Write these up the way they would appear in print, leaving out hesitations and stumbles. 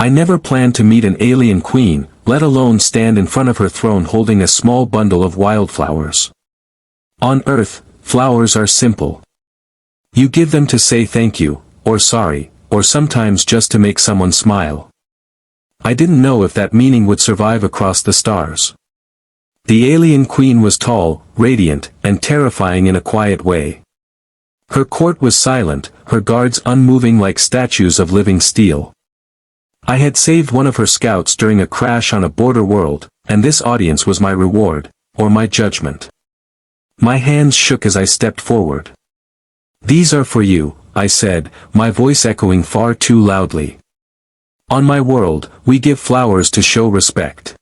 I never planned to meet an alien queen, let alone stand in front of her throne holding a small bundle of wildflowers. On Earth, flowers are simple. You give them to say thank you, or sorry, or sometimes just to make someone smile. I didn't know if that meaning would survive across the stars. The alien queen was tall, radiant, and terrifying in a quiet way. Her court was silent, her guards unmoving like statues of living steel. I had saved one of her scouts during a crash on a border world, and this audience was my reward, or my judgment. My hands shook as I stepped forward. "These are for you," I said, my voice echoing far too loudly. "On my world, we give flowers to show respect."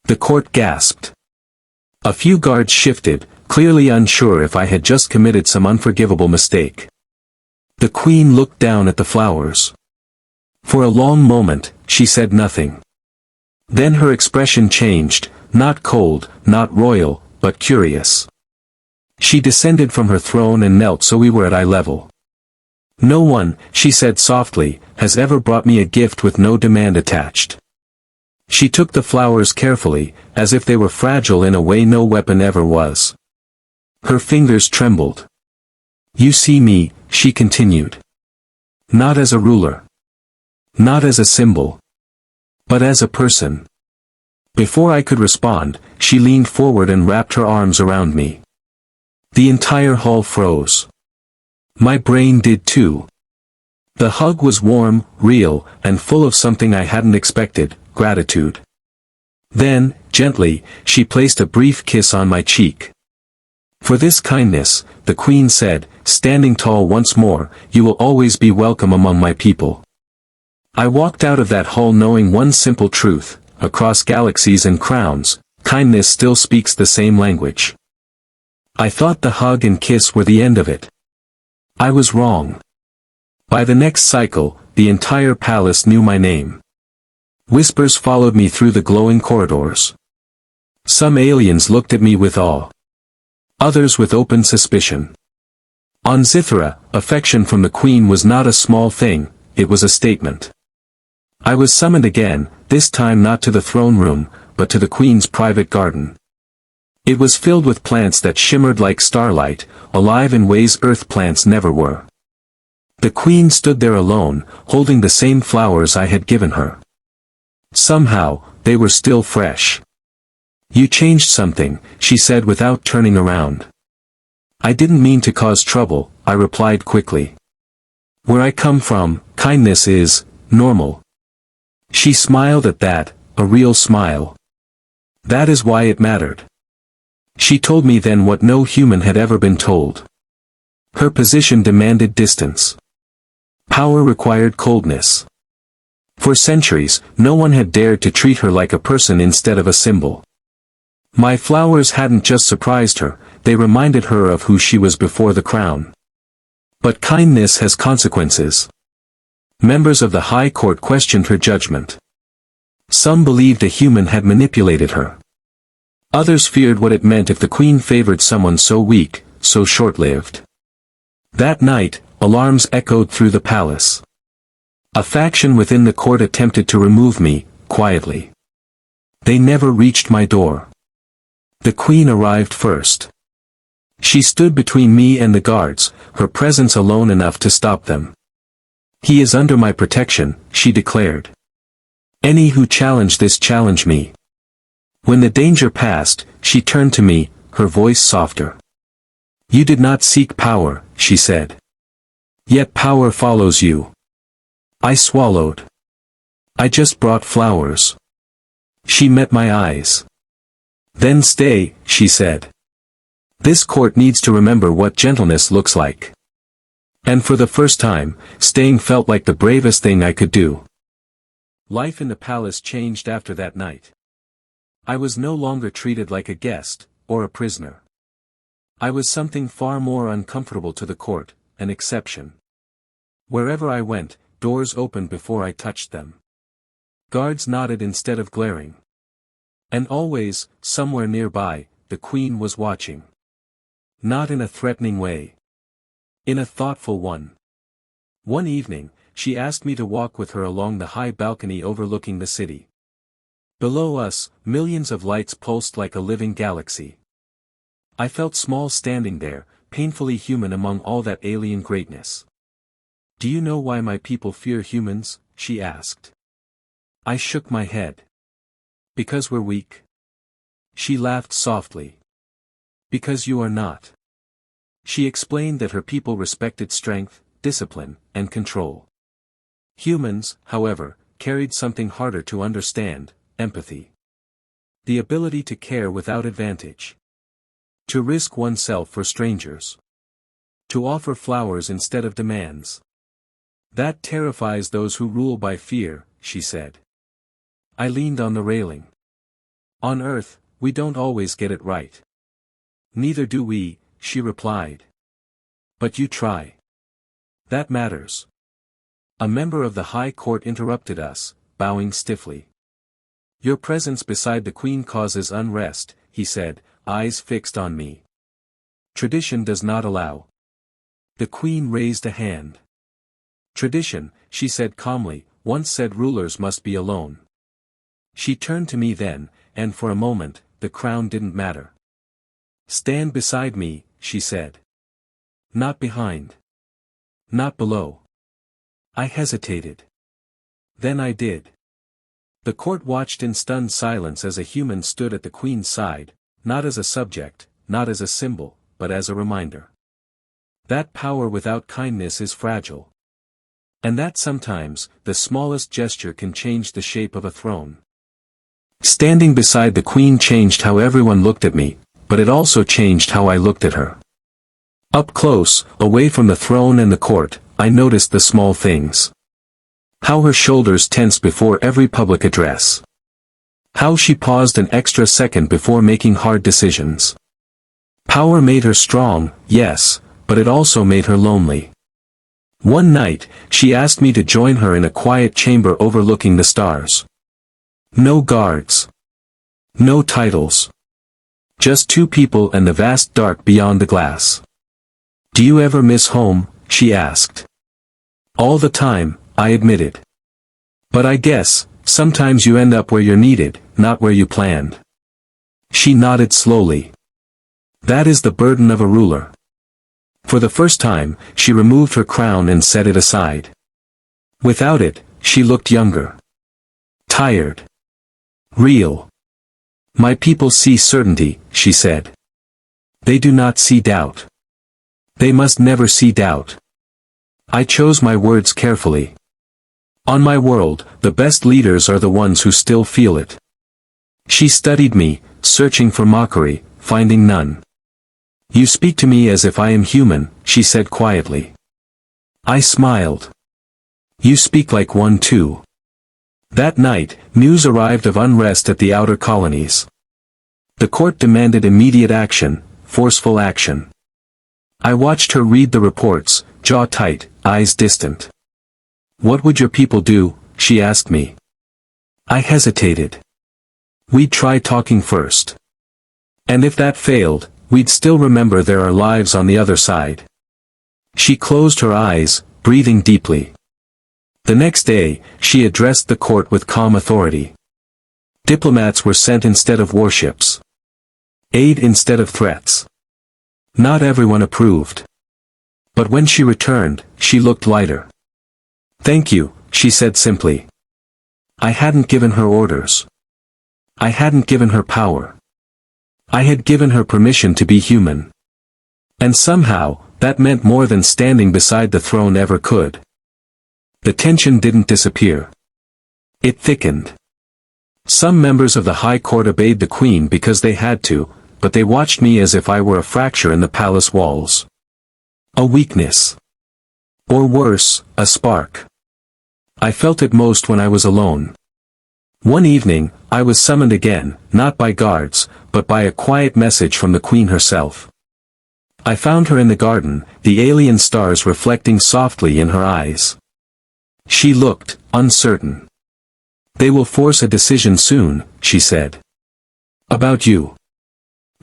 The court gasped. A few guards shifted, clearly unsure if I had just committed some unforgivable mistake. The queen looked down at the flowers. For a long moment, she said nothing. Then her expression changed, not cold, not royal, but curious. She descended from her throne and knelt so we were at eye level. "No one," she said softly, "has ever brought me a gift with no demand attached." She took the flowers carefully, as if they were fragile in a way no weapon ever was. Her fingers trembled. "You see me," she continued. "Not as a ruler. Not as a symbol. But as a person." Before I could respond, she leaned forward and wrapped her arms around me. The entire hall froze. My brain did too. The hug was warm, real, and full of something I hadn't expected, gratitude. Then, gently, she placed a brief kiss on my cheek. "For this kindness," the queen said, standing tall once more, "you will always be welcome among my people." I walked out of that hall knowing one simple truth: across galaxies and crowns, kindness still speaks the same language. I thought the hug and kiss were the end of it. I was wrong. By the next cycle, the entire palace knew my name. Whispers followed me through the glowing corridors. Some aliens looked at me with awe. Others with open suspicion. On Zithra, affection from the queen was not a small thing, it was a statement. I was summoned again, this time not to the throne room, but to the queen's private garden. It was filled with plants that shimmered like starlight, alive in ways earth plants never were. The queen stood there alone, holding the same flowers I had given her. Somehow, they were still fresh. "You changed something," she said without turning around. "I didn't mean to cause trouble," I replied quickly. "Where I come from, kindness is normal." She smiled at that, a real smile. That is why it mattered. She told me then what no human had ever been told. Her position demanded distance. Power required coldness. For centuries, no one had dared to treat her like a person instead of a symbol. My flowers hadn't just surprised her, they reminded her of who she was before the crown. But kindness has consequences. Members of the High Court questioned her judgment. Some believed a human had manipulated her. Others feared what it meant if the queen favored someone so weak, so short-lived. That night, alarms echoed through the palace. A faction within the court attempted to remove me, quietly. They never reached my door. The queen arrived first. She stood between me and the guards, her presence alone enough to stop them. "He is under my protection," she declared. "Any who challenge this challenge me." When the danger passed, she turned to me, her voice softer. "You did not seek power," she said. "Yet power follows you." I swallowed. "I just brought flowers." She met my eyes. "Then stay," she said. "This court needs to remember what gentleness looks like." And for the first time, staying felt like the bravest thing I could do. Life in the palace changed after that night. I was no longer treated like a guest, or a prisoner. I was something far more uncomfortable to the court, an exception. Wherever I went, doors opened before I touched them. Guards nodded instead of glaring. And always, somewhere nearby, the queen was watching. Not in a threatening way. In a thoughtful one. One evening, she asked me to walk with her along the high balcony overlooking the city. Below us, millions of lights pulsed like a living galaxy. I felt small standing there, painfully human among all that alien greatness. "Do you know why my people fear humans?" she asked. I shook my head. "Because we're weak." She laughed softly. "Because you are not." She explained that her people respected strength, discipline, and control. Humans, however, carried something harder to understand: empathy. The ability to care without advantage. To risk oneself for strangers. To offer flowers instead of demands. "That terrifies those who rule by fear," she said. I leaned on the railing. "On Earth, we don't always get it right." "Neither do we," she replied. "But you try. That matters." A member of the High Court interrupted us, bowing stiffly. "Your presence beside the Queen causes unrest," he said, eyes fixed on me. "Tradition does not allow." The Queen raised a hand. "Tradition," she said calmly, "once said rulers must be alone." She turned to me then, and for a moment, the crown didn't matter. "Stand beside me," she said. "Not behind. Not below." I hesitated. Then I did. The court watched in stunned silence as a human stood at the Queen's side, not as a subject, not as a symbol, but as a reminder. That power without kindness is fragile. And that sometimes, the smallest gesture can change the shape of a throne. Standing beside the Queen changed how everyone looked at me, but it also changed how I looked at her. Up close, away from the throne and the court, I noticed the small things. How her shoulders tensed before every public address. How she paused an extra second before making hard decisions. Power made her strong, yes, but it also made her lonely. One night, she asked me to join her in a quiet chamber overlooking the stars. No guards. No titles. Just two people and the vast dark beyond the glass. "Do you ever miss home?" she asked. "All the time," I admitted. "But I guess, sometimes you end up where you're needed, not where you planned." She nodded slowly. "That is the burden of a ruler." For the first time, she removed her crown and set it aside. Without it, she looked younger. Tired. Real. "My people see certainty," she said. "They do not see doubt. They must never see doubt." I chose my words carefully. On my world, the best leaders are the ones who still feel it. She studied me, searching for mockery, finding none. "You speak to me as if I am human," she said quietly. I smiled. "You speak like one too." That night, news arrived of unrest at the outer colonies. The court demanded immediate action, forceful action. I watched her read the reports, jaw tight, eyes distant. "What would your people do?" she asked me. I hesitated. "We'd try talking first. And if that failed, we'd still remember there are lives on the other side." She closed her eyes, breathing deeply. The next day, she addressed the court with calm authority. Diplomats were sent instead of warships. Aid instead of threats. Not everyone approved. But when she returned, she looked lighter. "Thank you," she said simply. I hadn't given her orders. I hadn't given her power. I had given her permission to be human. And somehow, that meant more than standing beside the throne ever could. The tension didn't disappear. It thickened. Some members of the High Court obeyed the Queen because they had to, but they watched me as if I were a fracture in the palace walls. A weakness. Or worse, a spark. I felt it most when I was alone. One evening, I was summoned again, not by guards, but by a quiet message from the Queen herself. I found her in the garden, the alien stars reflecting softly in her eyes. She looked uncertain. "They will force a decision soon," she said. "About you."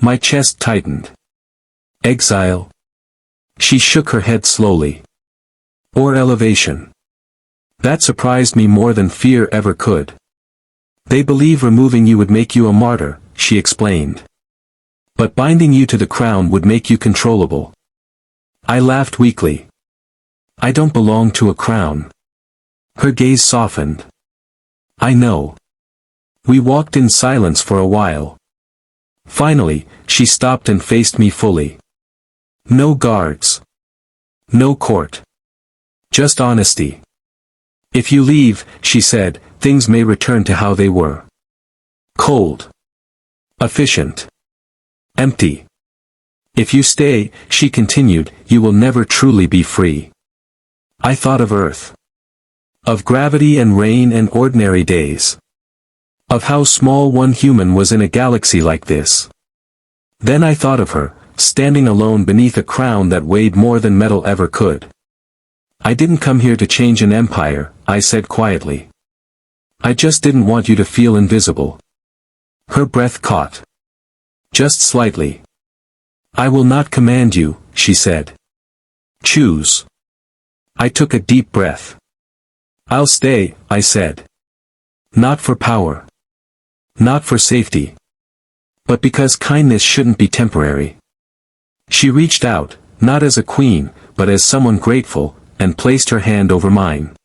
My chest tightened. "Exile?" She shook her head slowly. "Or elevation?" That surprised me more than fear ever could. They believe removing you would make you a martyr, she explained. But binding you to the crown would make you controllable. I laughed weakly. I don't belong to a crown. Her gaze softened. I know. We walked in silence for a while. Finally, she stopped and faced me fully. No guards. No court. Just honesty. If you leave, she said, things may return to how they were. Cold. Efficient. Empty. If you stay, she continued, you will never truly be free. I thought of Earth. Of gravity and rain and ordinary days. Of how small one human was in a galaxy like this. Then I thought of her, standing alone beneath a crown that weighed more than metal ever could. I didn't come here to change an empire, I said quietly. I just didn't want you to feel invisible. Her breath caught. Just slightly. I will not command you, she said. Choose. I took a deep breath. I'll stay, I said. Not for power. Not for safety. But because kindness shouldn't be temporary. She reached out, not as a queen, but as someone grateful, and placed her hand over mine.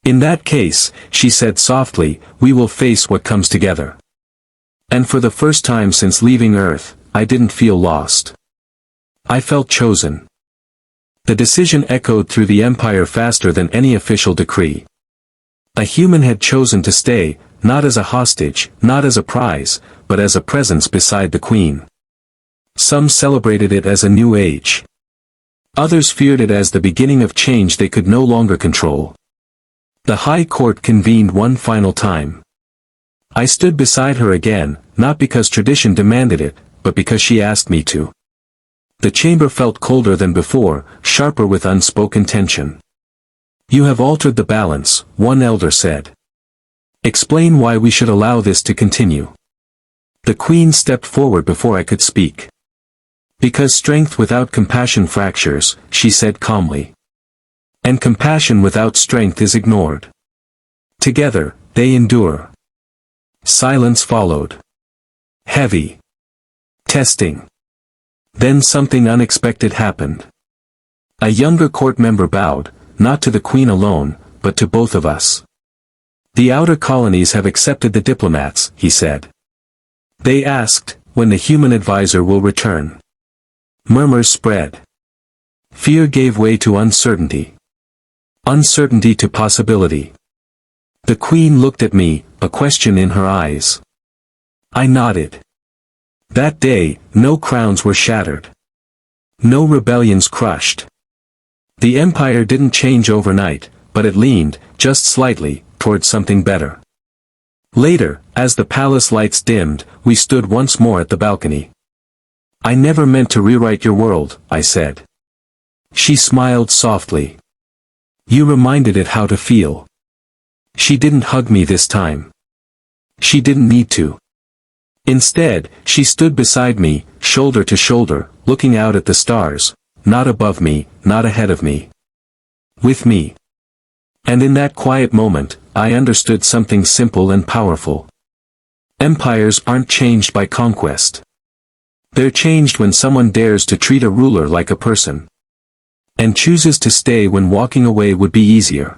In that case, she said softly, we will face what comes together. And for the first time since leaving Earth, I didn't feel lost. I felt chosen. The decision echoed through the Empire faster than any official decree. A human had chosen to stay, not as a hostage, not as a prize, but as a presence beside the Queen. Some celebrated it as a new age. Others feared it as the beginning of change they could no longer control. The High Court convened one final time. I stood beside her again, not because tradition demanded it, but because she asked me to. The chamber felt colder than before, sharper with unspoken tension. You have altered the balance, one elder said. Explain why we should allow this to continue. The Queen stepped forward before I could speak. Because strength without compassion fractures, she said calmly. And compassion without strength is ignored. Together, they endure. Silence followed. Heavy. Testing. Then something unexpected happened. A younger court member bowed, not to the Queen alone, but to both of us. The outer colonies have accepted the diplomats, he said. They asked, when the human advisor will return. Murmurs spread. Fear gave way to uncertainty. Uncertainty to possibility. The Queen looked at me, a question in her eyes. I nodded. That day, no crowns were shattered. No rebellions crushed. The Empire didn't change overnight, but it leaned, just slightly, towards something better. Later, as the palace lights dimmed, we stood once more at the balcony. I never meant to rewrite your world, I said. She smiled softly. You reminded it how to feel. She didn't hug me this time. She didn't need to. Instead, she stood beside me, shoulder to shoulder, looking out at the stars, not above me, not ahead of me. With me. And in that quiet moment, I understood something simple and powerful. Empires aren't changed by conquest. They're changed when someone dares to treat a ruler like a person. And chooses to stay when walking away would be easier.